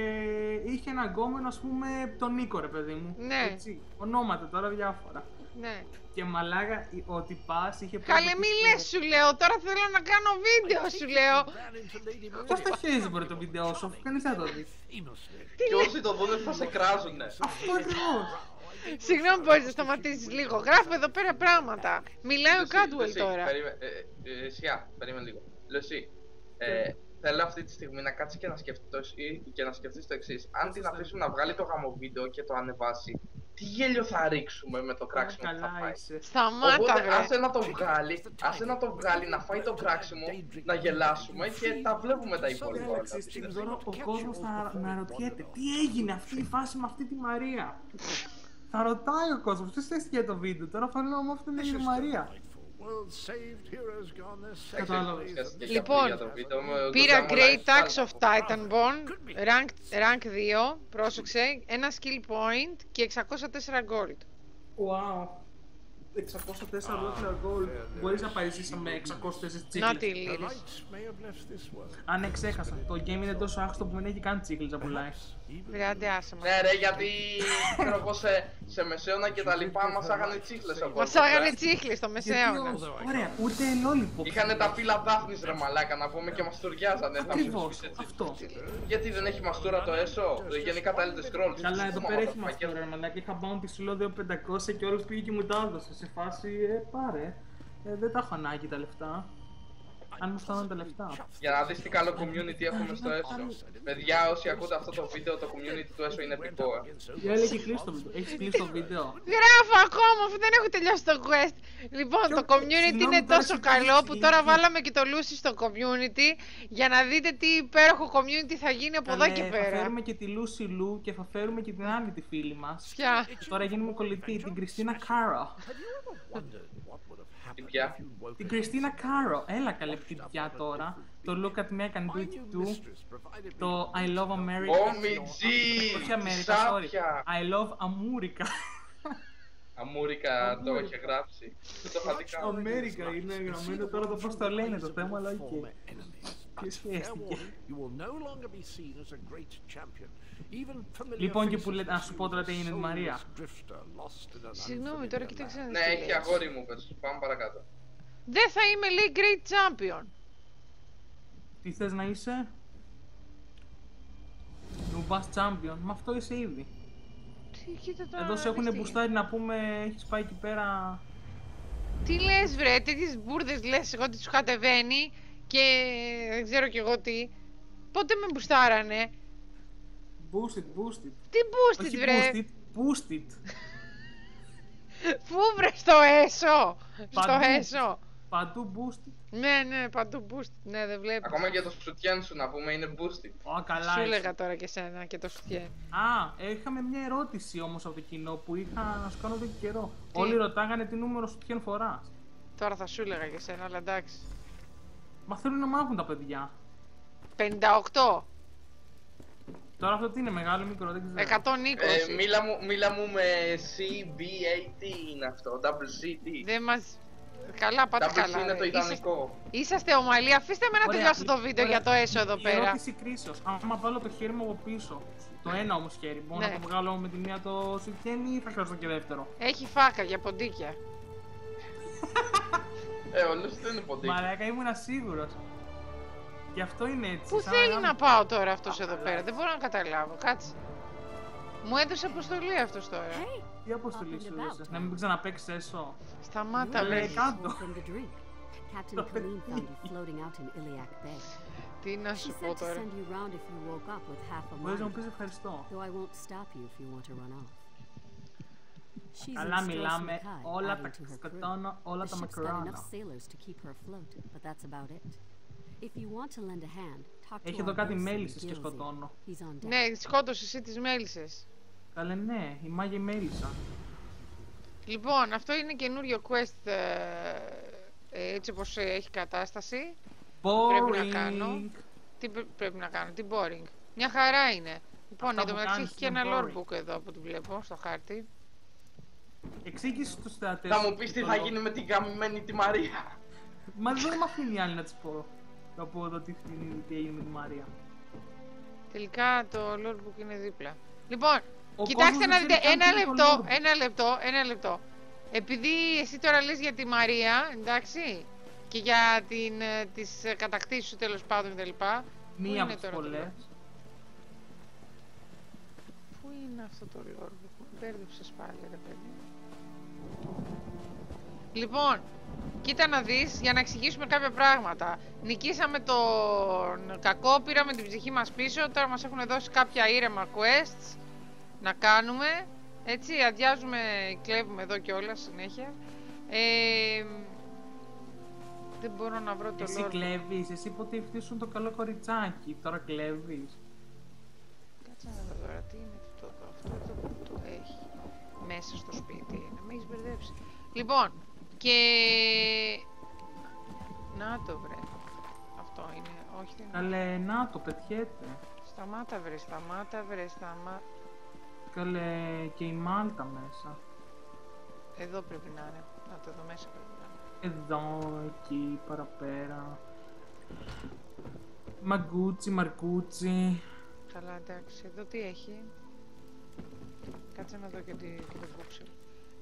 είχε ένα γκόμενο, ας πούμε, τον Νίκο ρε παιδί μου.
Ναι.
Έτσι, ονόματα τώρα διάφορα.
Ναι.
Και μαλάκα, ότι πας είχε...
Καλέ μη λες σου λέω, τώρα θέλω να κάνω βίντεο σου λέω.
Πώς τα χέζεις μπορεί το βίντεο σου, αφού κανείς δεν το δει.
Και όσοι το δουν θα σε κράζουνε.
Αυτό ακριβώς.
Συγγνώμη, μπορείς να σταματήσεις λίγο, γράφω εδώ πέρα πράγματα. Μιλάει ο Κάντουελ τώρα.
Σιά, περίμενε λίγο. Λεσί, θέλω αυτή τη στιγμή να κάτσεις και να σκεφτείς το εξής. Αν την αφήσουμε να βγάλει το γαμοβίντεο και το ανεβάσει, τι γέλιο θα ρίξουμε με το κράξιμο που θα φάει.
Σταμάτα,
οπότε άσε να το βγάλει, να φάει το κράξιμο, να γελάσουμε και τα βλέπουμε τα υπόλοιπα.
Τώρα ο κόσμος θα αναρωτιέται τι έγινε αυτή η φάση με αυτή τη Μαρία. Θα ρωτάει ο κόσμος, ποιος έστειλε το βίντεο, τώρα φανώ μου αυτή είναι η Μαρία. Κατάλαβες.
Λοιπόν, πήρα Great Axe of Titanborn, rank 2, πρόσεξε, ένα skill point και 604 gold.
Wow. 604 ολόκληρα gold. Μπορείς να παρήσεις με 604 τσίκλες.
Να τη λύρεις.
Α, ναι, ξέχασα. Το game είναι τόσο άχρηστο που μην έχει καν τσίκλες να πουλάει.
Βρεάντε άσε μας.
Ναι ρε, γιατί ξέρω εγώ σε μεσαίωνα και τα λοιπά μας άγανε τσίχλες από
Μας άγανε τσίχλες στο μεσαίωνα.
Ωραία, ούτε lollipop.
Είχανε τα φύλλα δάφνης ρε μαλάκα να πούμε και μαστουριάζανε.
Ακριβώς, αυτό.
Γιατί δεν έχει μαστούρα το έσω, γενικά τα Elder Scrolls.
Καλά, εδώ πέρα έχει μαστούρα ρε μαλάκα. Είχα bounty σου 2500 και όλος πήγε και μου τα έδωσε. Σε φάση, πάρε. Δεν τα έχω ανάγκη τα λεφτά. Αν μου φτάνουν τα λεφτά.
Για να δεις τι καλό community έχουμε στο έσω. Παιδιά, όσοι ακούτε αυτό το βίντεο, το community του έσω είναι επικό.
Έχει κλείσει το βίντεο. Έχεις κλείσει το βίντεο.
Γράφω ακόμα αφού δεν έχω τελειώσει το quest. Λοιπόν, το community είναι τόσο καλό που τώρα βάλαμε και το Lucy στο community για να δείτε τι υπέροχο community θα γίνει από εδώ και πέρα.
Θα φέρουμε και τη Lucy Lou και θα φέρουμε και την άλλη τη φίλη μας.
Ποια?
Τώρα γίνουμε κολλητοί, την Κριστίνα Κάρο. Την Κριστίνα Κάρο. Έλα καλέ παιδιά τώρα. Το Look at me, I can do it too. Το I love America. Όχι America, sorry. I love Amurica.
Αμούρικα το είχε γράψει. Δεν το είχα δει καν.
Αμέρικα είναι γραμμένο τώρα το πώς το λένε το θέμα, αλλά οκ. Τι σχέστηκε. Λοιπόν και που λέτε, να σου πω τώρα τι έγινε η Μαρία.
Συγγνώμη τώρα κοίταξε να δεις.
Ναι, έχει αγόρι μου πες, πάμε παρακάτω.
Δεν θα είμαι λέει Great Champion.
Τι θες να είσαι? Νουμπάς Champion, μα αυτό είσαι ήδη. Εδώ σε έχουνε μπουστάρει να πούμε, έχεις πάει εκεί πέρα.
Τι λες βρε, τέτοιες μπουρδες λες εγώ ότι τους κατεβαίνει και δεν ξέρω κι εγώ τι. Πότε με μπουστάρανε?
Boosted.
Τι boosted
όχι
βρε?
Boosted.
Πού βρε στο έσω? Στο έσω.
Παντού boosted.
Ναι, παντού boosted. Ναι, δεν βλέπω.
Ακόμα και το σουτιέν σου να πούμε είναι boosted.
Καλά.
Σου έλεγα τώρα και σένα και το σουτιέν.
Είχαμε μια ερώτηση όμως από το κοινό που είχα να σου κάνω εδώ και καιρό. Όλοι ρωτάγανε τι νούμερο σουτιέν φοράς.
Τώρα θα σου έλεγα και σένα, αλλά εντάξει.
Μα θέλουν να μάθουν τα παιδιά.
58.
Τώρα αυτό τι είναι, μεγάλο μικρό, δεν ξέρω.
120. Μίλα μου με CBAT είναι αυτό, WCT.
Δεν μας... Καλά, πάτε καλά.
Είναι το ιδανικό.
Είσαστε ομαλοί, αφήστε με να τελειώσω το βίντεο για το έσω εδώ πέρα.
Ερώτηση κρίσεως. Άμα βάλω το χέρι μου από πίσω, το ένα όμως χέρι, μπορώ να το βγάλω με τη μία το σουτιέν ή θα χρειαστώ και δεύτερο?
Έχει φάκα για ποντίκια.
Όλες δεν είναι ποντίκια.
Μαλάκα, ήμουν σίγουρος. Γι' αυτό είναι έτσι.
Πού θέλει να πάω τώρα αυτός εδώ πέρα, δεν μπορώ να καταλάβω, κάτσε. Μου έδωσε αποστολή αυτός τώρα.
Τι αποστολή σου έδωσες, να μην ξαναπαίξεις έσω?
Σταμάτα βρε.
Κάτω.
Τι να σου πω τώρα.
Μπορείς να μου πεις ευχαριστώ. Αλλά μιλάμε, όλα τα σκοτώνω, όλα τα μακρώνω. Έχει εδώ κάτι μέλισσες και σκοτώνω.
Ναι, σκότωσες εσύ τις μέλισσες.
Καλέ ναι, η μάγια μέλισσα.
Λοιπόν, αυτό είναι καινούριο quest έτσι όπως έχει κατάσταση.
Boring.
Πρέπει να κάνω. Τι πρέπει να κάνω, τι boring. Μια χαρά είναι. Λοιπόν, εδώ μεταξύ έχει και ένα lore book εδώ που το βλέπω στο χάρτη.
Εξήγησε στους θεατές.
Θα μου πεις τι θα γίνει με την γαμημένη τη Μαρία.
Μα δεν με αφήνει άλλη να της πω. Θα πω εδώ τι έγινε με τη Μαρία.
Τελικά το lore book είναι δίπλα. Λοιπόν, κοιτάξτε να δείτε, ένα λεπτό. Επειδή εσύ τώρα λες για τη Μαρία, εντάξει, και για τις κατακτήσεις σου τέλος πάντων κτλ.
Μία από τις πολλές.
Πού είναι αυτό το lore book, μπέρδεψες πάλι ρε παιδί. Λοιπόν, κοίτα να δεις, για να εξηγήσουμε κάποια πράγματα. Νικήσαμε τον κακό, πήραμε την ψυχή μας πίσω, τώρα μας έχουν δώσει κάποια ήρεμα quests να κάνουμε. Έτσι, αδειάζουμε, κλέβουμε εδώ και όλα συνέχεια. Δεν μπορώ να βρω το
Εσύ κλέβεις, εσύ υποτίθεται το καλό κοριτσάκι, τώρα κλέβεις.
Κάτσε να δω τώρα, τι είναι αυτό εδώ, αυτό το έχει. μέσα στο σπίτι. Να με έχεις μπερδέψει. Λοιπόν, και... Να το βρε. Αυτό είναι, όχι δεν είναι.
Καλέ, να το πετιέται.
Σταμάτα βρε, σταμάτα.
Καλέ, και η Μάλτα μέσα.
Εδώ πρέπει να είναι. Να το εδώ μέσα πρέπει να είναι.
Εδώ, εκεί, παραπέρα. Μαγκούτσι, μαρκούτσι.
Καλά, εντάξει. Εδώ τι έχει. Κάτσε να δω και το bookshelf.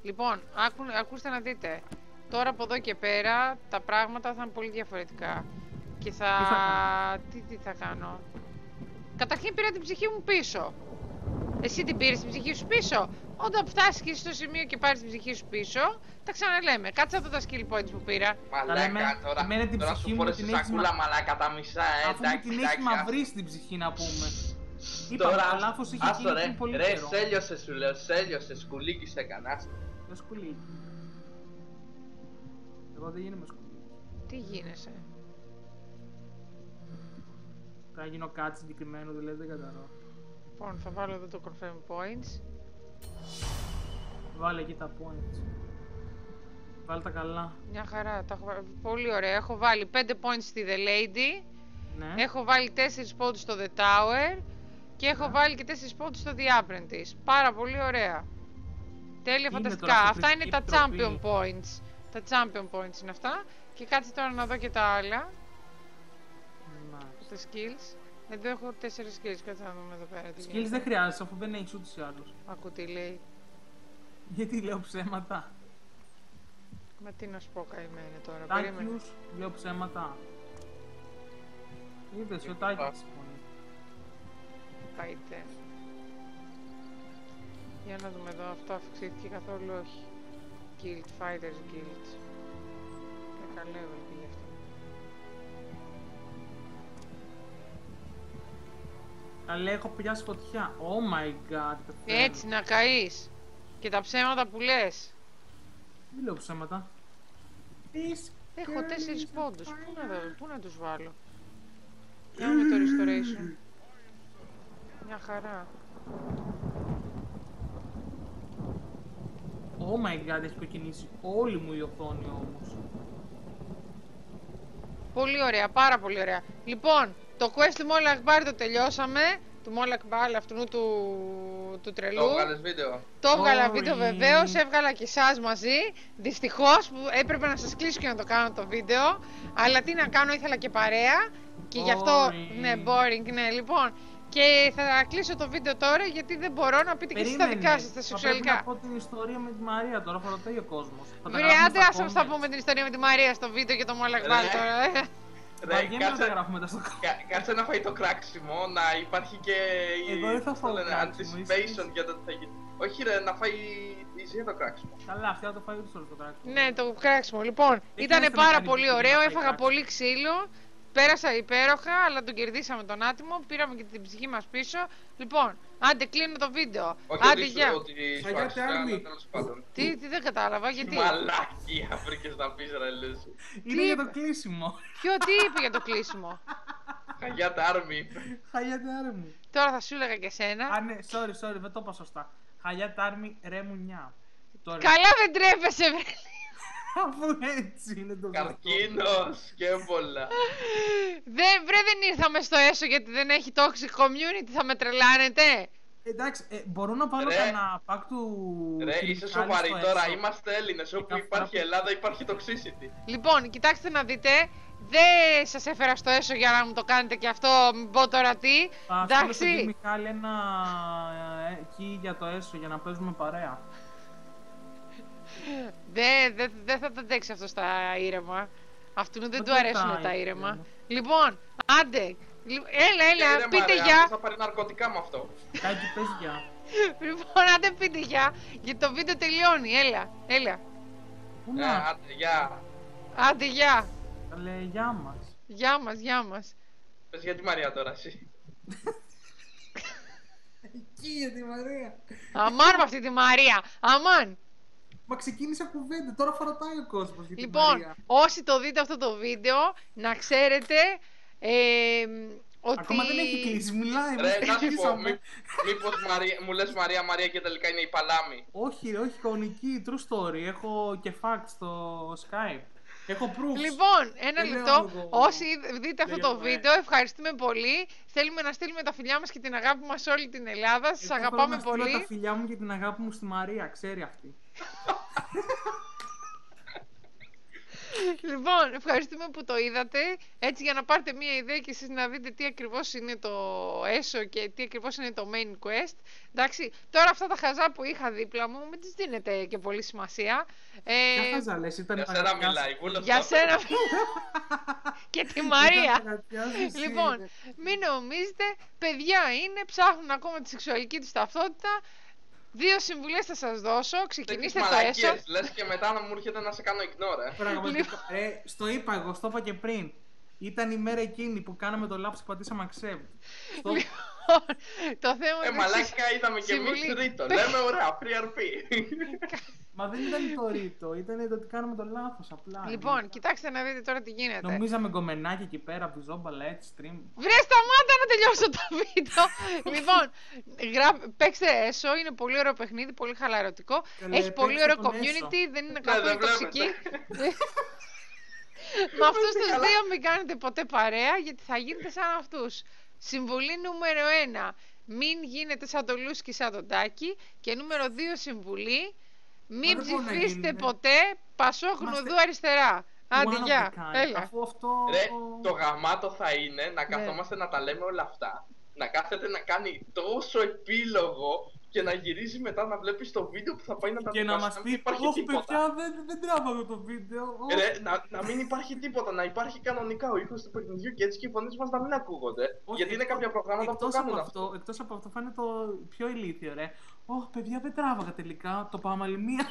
Λοιπόν, ακούστε να δείτε. Τώρα από εδώ και πέρα τα πράγματα θα είναι πολύ διαφορετικά. Και θα... Τι θα κάνω. Καταρχήν πήρα την ψυχή μου πίσω. Εσύ την πήρες την ψυχή σου πίσω. Όταν φτάσεις και στο σημείο και πάρεις την ψυχή σου πίσω, τα ξαναλέμε. Κάτσε εδώ τα skill points που πήρα.
Μαλάκα, τώρα σου φόρεσες σακούλα μαλάκα τα μισά,
αφού
εντάξει,
την έχει μαυρίσει την ψυχή να πούμε.
Τώρα,
το λάθος είχε γίνει πριν πολύ
ρε,
καιρό.
σέλιωσε σου λέω, σέλιωσε, σκουλίκι σε κανάς.
Το σκουλίκι. Εγώ δεν γίνομαι σκουλίκι.
Τι γίνεσαι.
Θα γίνω κάτι συγκεκριμένο, δηλαδή δεν κατάλαβα.
Λοιπόν, θα βάλω εδώ το confirm points.
Βάλε εκεί τα points. Βάλε τα καλά.
Μια χαρά, τα έχω βάλει. Πολύ ωραία. Έχω βάλει 5 points στη The Lady.
Ναι.
Έχω βάλει 4 points στο The Tower. Και έχω βάλει και 4 points στο The Apprentice. Πάρα πολύ ωραία. Τέλεια, φανταστικά. Αυτά είναι τα champion points. Τα champion points είναι αυτά. Και κάτσε τώρα να δω και τα άλλα. Τα skills. Εδώ έχω 4 skills. Κάτσε να δούμε εδώ πέρα.
Skills δεν χρειάζεσαι αφού δεν έχεις ούτως ή άλλως.
Ακού τι λέει.
Γιατί λέω ψέματα.
Μα τι να σου πω καημένε τώρα.
Τάκιους, λέω ψέματα. Είδες, ο Τάκης.
Πάειτε. Για να δούμε εδώ, αυτό αυξήθηκε καθόλου όχι. Guild, Fighters Guild. Καλό level πήγε αυτό.
Καλέ, έχω πιάσει φωτιά. Oh my god.
Έτσι, να καείς. Και τα ψέματα που λες.
Δεν λέω ψέματα.
Έχω 4 πόντους. Πού να τους βάλω. Κάνε το restoration. Μια χαρά.
Oh my god, έχει κοκκινήσει όλη μου η οθόνη όμως.
Πολύ ωραία, πάρα πολύ ωραία. Λοιπόν, το quest του Molag Bal το τελειώσαμε. Του Molag Bal αυτού του τρελού.
Το έβγαλες βίντεο.
Το έβγαλα βίντεο βεβαίως, έβγαλα και εσάς μαζί. Δυστυχώς που έπρεπε να σας κλείσω και να το κάνω το βίντεο. Αλλά τι να κάνω, ήθελα και παρέα. Και γι' αυτό, ναι, boring, ναι, λοιπόν. Και θα κλείσω το βίντεο τώρα γιατί δεν μπορώ να πείτε και εσείς τα δικά σας, τα σεξουαλικά.
Θα πρέπει να πω την ιστορία με τη Μαρία τώρα, θα ρωτάει ο κόσμος.
Βρεάτε, ας θα πούμε την ιστορία με τη Μαρία στο βίντεο και το Molag Bal τώρα.
Κάτσε να φάει το κράξιμο, να υπάρχει και anticipation για το τι θα γίνει. Όχι ρε, να φάει η το κράξιμο.
Καλά, αυτή θα το φάει ούτως το κράξιμο.
Ναι, το κράξιμο. Λοιπόν, ήταν πάρα πολύ ωραίο, έφαγα πολύ ξύλο. Πέρασα υπέροχα, αλλά τον κερδίσαμε τον άτιμο. Πήραμε και την ψυχή μας πίσω. Λοιπόν, άντε κλείνω το βίντεο. Άντε, γεια. Τι δεν κατάλαβα, γιατί.
Μαλάκια βρήκες να πεις ρε λες.
Είναι για το κλείσιμο.
Τι είπε για το κλείσιμο.
Χαγιάτα Άρμι.
Χαγιάτα Άρμι.
Τώρα θα σου έλεγα και σένα.
Α, ναι, sorry, δεν το είπα σωστά. Χαγιάτα Άρμι, ρε μουνιά.
Καλά δεν τρέπεσαι, βρε.
Αφού έτσι είναι το
καρκίνος και έμπολα.
Δεν ήρθαμε στο έσω γιατί δεν έχει toxic community, θα με τρελάνετε.
Εντάξει, μπορώ να βάλω κανένα pack του...
Ρε, είσαι σοβαρή τώρα, είμαστε Έλληνες, όπου υπάρχει Ελλάδα υπάρχει toxicity.
Λοιπόν, κοιτάξτε να δείτε, δεν σας έφερα στο έσω για να μου το κάνετε και αυτό, μην πω τώρα τι.
Θα στείλω στον Μιχάλη ένα εκεί για το έσω για να παίζουμε παρέα.
Δεν θα τα αντέξει αυτό στα ήρεμα. Αυτού δεν του αρέσουν τα ήρεμα. Λοιπόν, άντε. Έλα, πείτε γεια.
Θα πάρει ναρκωτικά με αυτό.
Κάτι πες γεια.
Λοιπόν, άντε πείτε γεια. Γιατί το βίντεο τελειώνει. Έλα.
Άντε γεια.
Άντε γεια.
Καλέ, γεια μας.
Γεια μας.
Πες για τη Μαρία τώρα εσύ.
Εκεί για τη Μαρία.
Αμάν με αυτή τη Μαρία. Αμάν.
Μα ξεκίνησε κουβέντα, τώρα φορατάει ο κόσμος για την
Λοιπόν,
Μαρία.
όσοι το δείτε αυτό το βίντεο, να ξέρετε ότι
Ακόμα δεν έχει κλείσει, μιλάει.
Ρε, να σου πω, μήπως μου λες Μαρία και τελικά είναι η Παλάμη.
Όχι, όχι, κανονική, true story. Έχω και facts στο Skype. Έχω proof.
Λοιπόν, ένα λεπτό. Όσοι δείτε αυτό το βίντεο, ευχαριστούμε πολύ. Θέλουμε να στείλουμε τα φιλιά μας και την αγάπη μας σε όλη την Ελλάδα. Σας αγαπάμε πολύ.
Θέλω τα φιλιά μου και την αγάπη μου στη Μαρία, ξέρει αυτή.
Λοιπόν, ευχαριστούμε που το είδατε. Έτσι για να πάρετε μία ιδέα και εσείς να δείτε τι ακριβώς είναι το έσω και τι ακριβώς είναι το main quest. Εντάξει, τώρα αυτά τα χαζά που είχα δίπλα μου, μην τις δίνετε και πολύ σημασία.
Ποια χαζά λες, ήταν
για σένα μιλάει,
για σένα και τη Μαρία. Λοιπόν, μην νομίζετε, παιδιά είναι, ψάχνουν ακόμα τη σεξουαλική τους ταυτότητα. 2 συμβουλές θα σας δώσω, ξεκινήστε το έσω.
Λες και μετά να μου έρχεται να σε κάνω ignore.
Πραγματικά, στο είπα εγώ, στο είπα και πριν. Ήταν η μέρα εκείνη που κάναμε το λάθος και πατήσαμε accept.
Το θέμα
μαλάκα είδαμε και εμείς ρίτο. Λέμε ωραία, free RP.
Μα δεν ήταν το ρίτο, ήταν το ότι κάναμε το λάθος απλά.
Λοιπόν, κοιτάξτε να δείτε τώρα τι γίνεται.
Νομίζαμε γκομενάκι εκεί πέρα από ζόμπαλα έτσι stream.
Βρε, σταμάτα να τελειώσω το βίντεο. Λοιπόν, παίξτε έσω, είναι πολύ ωραίο παιχνίδι, πολύ χαλαρωτικό. Έχει πολύ ωραίο community, δεν είναι καθόλου τοξική. Με αυτούς τους δύο μην κάνετε ποτέ παρέα, γιατί θα γίνετε σαν αυτούς. Συμβουλή νούμερο 1. Μην γίνετε σαν το Λούσκι και σαν τον Τάκη. Και νούμερο 2 συμβουλή. Μην ψηφίσετε ποτέ Πασόκ Νουδού αριστερά. Άντε, γεια. Έλα.
Ρε, το γαμάτο θα είναι να καθόμαστε να τα λέμε όλα αυτά. Να κάθεται να κάνει τόσο επίλογο και να γυρίζει μετά να βλέπεις το βίντεο που θα πάει να τα πει.
Και να μας πει, όχι παιδιά, δεν τράβαμε το βίντεο.
Ρε, να μην υπάρχει τίποτα, να υπάρχει κανονικά ο ήχος του παιχνιδιού και έτσι και οι φωνές μας να μην ακούγονται. Γιατί είναι κάποια προγράμματα που το κάνουν αυτό.
Εκτός από αυτό φαίνεται το πιο ηλίθιο, ρε. Ωχ, παιδιά, δεν τράβαγα τελικά, το πάμε άλλη μία.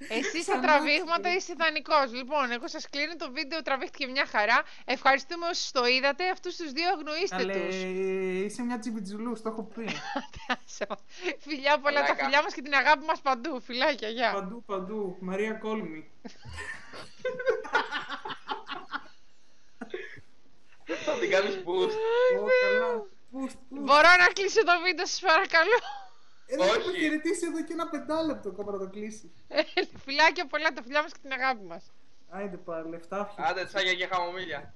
Εσύ στα τραβήγματα είσαι ιδανικός. Λοιπόν, εγώ σας κλείνω το βίντεο, τραβήχτηκε μια χαρά. Ευχαριστούμε όσους το είδατε. Αυτούς τους δύο αγνοήστε τους.
Είσαι μια τσιμπιτζουλούς, το έχω πει.
Φιλιά πολλά, τα φιλιά μας και την αγάπη μας παντού. Φιλάκια, γεια.
Παντού, παντού. Μαρία Κόλμη.
Θα την κάνεις boost.
Μπορώ να κλείσω το βίντεο, σας παρακαλώ.
Έχω χαιρετήσει εδώ και ένα 5 λεπτό ακόμα να το κλείσει.
Φιλάκια πολλά, τα φιλιά μας και την αγάπη μας.
Άιντε πάλι, λεφτά.
Άντε τσάγια και χαμομήλια.